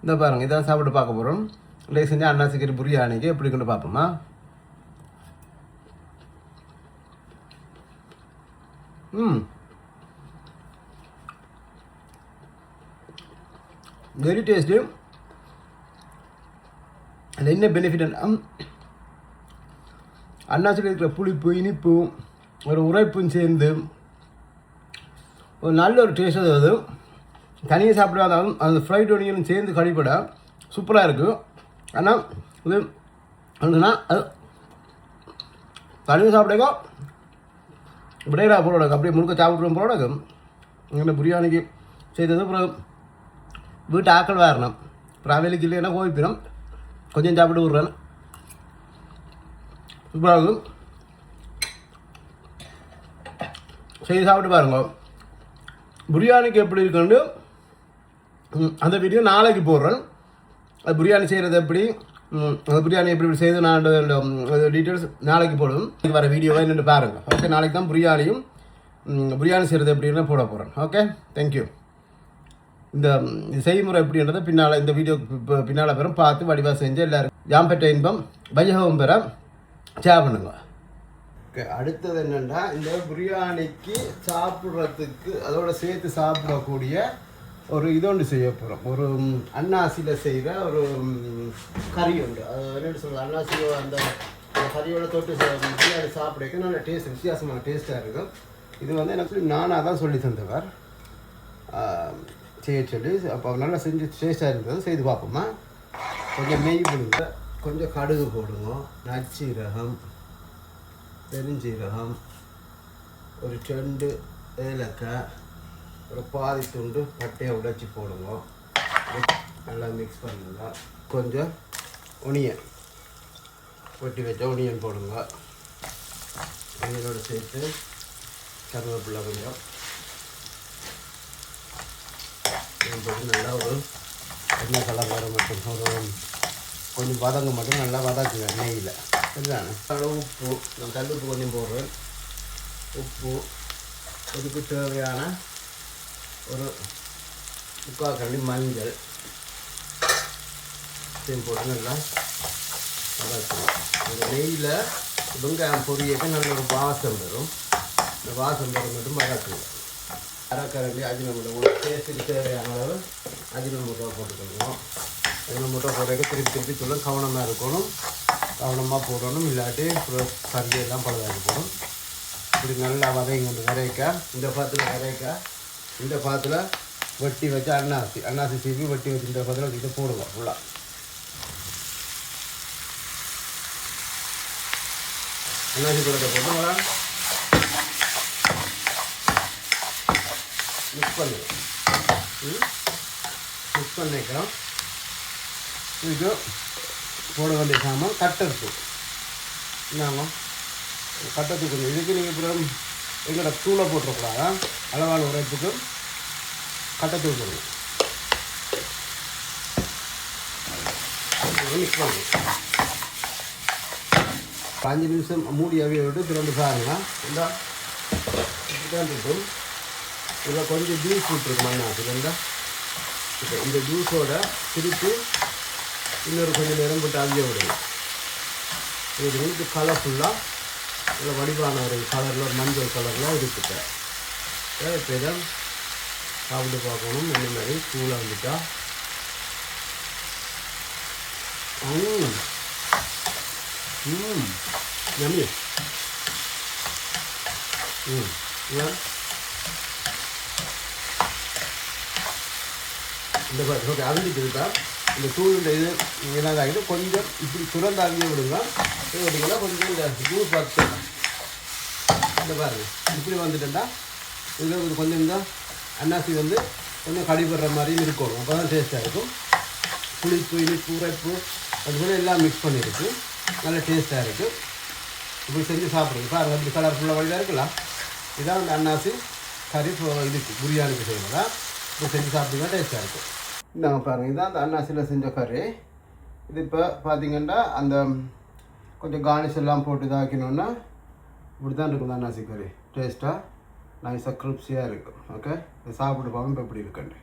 இந்த பாருங்கள் இதான் சாப்பிட்டு பார்க்க போகிறோம். இன்றைக்கு செஞ்சால் அன்னாசி கறி பிரியாணிக்கு எப்படி கொண்டு பார்ப்போமா. Very taste. அதில் என்ன பெனிஃபிட் அன்னாசியில் இருக்கிற புளிப்பு இனிப்பு ஒரு உரைப்பும் சேர்ந்து ஒரு நல்ல ஒரு டேஸ்ட். அது தனியாக சாப்பிடாதாலும் அந்த ஃப்ரைட் ஒனியனும் சேர்ந்து கடிப்பட சூப்பராக இருக்குது. ஆனால் இது வந்துன்னா அது தனியாக சாப்பிடக்கோ விடையரா போகிறோம் அப்படியே முழுக்க சாப்பிட்றோம் போகிறோம். இங்கே பிரியாணிக்கு செய்தது அப்புறம் வீட்டு ஆக்கள் வரணும். அப்புறம் வேலைக்கு இல்லைன்னா கோவிப்பிடும் கொஞ்சம் சாப்பிட்டு விட்றேன். சூப்பராக இருக்கும். செய்து சாப்பிட்டு பாருங்க பிரியாணிக்கு எப்படி இருக்குன்னு. அந்த வீடியோ நாளைக்கு போடுறேன். அது பிரியாணி செய்கிறது எப்படி, அந்த பிரியாணி எப்படி செய்து நான் டீட்டெயில்ஸ் நாளைக்கு போடுவேன். வர வீடியோவை நின்று பாருங்கள். ஓகே, நாளைக்கு தான் பிரியாணி செய்கிறது எப்படின்னு போட போகிறேன். Okay, thank you. இந்த செய்முறை எப்படின்றத பின்னால் இந்த வீடியோ பின்னால் பெறும் பார்த்து வடிவாக செஞ்சு எல்லோரும் ஜாம்பெட்ட இன்பம் வையகம் பெற சாப்பிடுங்க. ஓகே, அடுத்தது என்னென்னா இந்த பிரியாணிக்கு சாப்பிட்றதுக்கு அதோட சேர்த்து சாப்பிடக்கூடிய ஒரு இதொன்று செய்ய போகிறோம். ஒரு அன்னாசியில் செய்கிற ஒரு கறி உண்டு. அது என்னென்னு சொல்கிறது, அன்னாசியோ அந்த கறியோட தொட்டு பிரியாணி சாப்பிடக்க நல்ல டேஸ்ட், வித்தியாசமான டேஸ்ட்டாக இருக்கும். இது வந்து எனக்கு நானாக தான் சொல்லி தந்தவர் செய்ய சொல்லி. அப்போ நல்லா செஞ்சு டேஸ்ட்டாக இருந்தது. செய்து பார்ப்போமா. கொஞ்சம் நெய் போடுங்க, கொஞ்சம் கடுகு போடுங்க, நச்சீரகம், பெருஞ்சீரகம், ஒரு 2 ஏலக்காய், ஒரு பாதி துண்டு பட்டையை உடைச்சி போடுங்க. நல்லா மிக்ஸ் பண்ணுங்க. கொஞ்சம் ஒனியன் வெட்டி வச்ச ஒனியன் போடுங்க. ஒனியனோடு சேர்த்து கருவேப்பிலை கொஞ்சம் போட்டு நல்லா ஒரு எண்ணெய் கலர் வர மட்டும் ஒரு கொஞ்சம் வதங்க மட்டும் நல்லா வதக்குங்க நெய்யில். சரிதானே. உப்பு, நான் கல் உப்பு கொஞ்சம் போடுறேன். உப்பு, அதுக்கு தேவையான ஒரு 3/4 கரண்டி மஞ்சள் போட்டு நல்லா வதக்கணும். அந்த நெய்யில் வெங்காயம் பொரியக்க நல்ல ஒரு வாசம் வரும். இந்த வாசம் வர மட்டும் வதக்குங்க. 1/2 கரண்டி அஜினமோட்டோ, உங்களுக்கு டேஸ்ட்டுக்கு தேவையான அளவு அஜினமோட்டோ போட்டுக்கணும். அஜினமோட்டோ போடுறதுக்கு திருப்பி சொல்ல கவனமாக இருக்கணும். கவனமாக போடணும், இல்லாட்டி கறியெல்லாம் பழுதாக்கி போடும். இப்படி நல்லா வரைக்க இந்த பாத்தில் வெட்டி வச்சு அன்னாசி சீவி வெட்டி வச்சு இந்த பாத்தில் வச்சுட்டு போடுவோம். ஃபுல்லாக அன்னாசி பழத்தை போட்டு நல்லா மிக்ஸ் பண்ணிக்கிறோம். இதுக்கு போட வேண்டிய சாமான் கட்டத்து. என்னங்க கட்டத்துக்கு கொஞ்சம் இதுக்கு நீங்கள் அப்புறம் எங்களோட தூளை போட்டுறக்கூடாதா, அளவான உரைப்புக்கு கட்டத்தூள் போடணும். மிக்ஸ் பண்ணி 5 நிமிஷம் மூடியாகவே விட்டு திறந்து பாருங்க. இந்த இப்படிதான் இருக்கும். இதில் கொஞ்சம் ஜூஸ் விட்டுருக்கு மண்ணாக்கு. இந்த ஜூஸோட திருப்பி இன்னொரு கொஞ்சம் நேரம் போட்டு அவிய விடணும். இது வந்து கலர்ஃபுல்லாக இல்லை வடிவான ஒரு கலரில் ஒரு மஞ்சள் கலரில் இருக்குது. இப்போ இதை சாப்பிட்டு பார்க்கணும். இந்த மாதிரி தூளாக வந்துட்டா நம்பி இந்த ஓகே அவிஞ்சிட்டு இந்த தூளுடைய இது இதாகிட்டு கொஞ்சம் இப்படி சுரந்தாகியே விடுங்க. விட்டிங்கன்னா கொஞ்சம் இந்த ஜூஸ் பார்த்து இந்த பாருங்க இப்படி வந்துட்டா இதில் கொஞ்சம் இந்த அன்னாசி வந்து கொஞ்சம் கடிபடுற மாதிரியும் இருக்கணும். அப்போ தான் டேஸ்ட்டாக இருக்கும். புளிப்பு இனிப்பு உரைப்பு அது கூட எல்லாம் மிக்ஸ் பண்ணியிருக்கு. நல்லா டேஸ்ட்டாக இருக்குது. இப்படி செஞ்சு சாப்பிடுங்க. பாருங்கள் இப்படி கலர்ஃபுல்லாக வழியாக இருக்கலாம். இதான் வந்து அன்னாசி கறி இதுக்கு பிரியாணிக்கு செய்யறதா. இப்படி செஞ்சு சாப்பிட்டீங்கன்னா டேஸ்ட்டாக இருக்கும். இந்தாங்க பாருங்கள், இதுதான் அந்த அன்னாசியில் செஞ்ச கறி. இது இப்போ பார்த்தீங்கன்னா அந்த கொஞ்சம் கார்னிஷ் எல்லாம் போட்டு இதாக்கணுன்னா இப்படி தான் இருக்கும் அன்னாசி கறி. டேஸ்ட்டாக நைஸாக கிரிப்ஸியாக இருக்கும். ஓகே, இதை சாப்பிட்டு பார்ப்போம் இப்போ எப்படி இருக்குன்னு.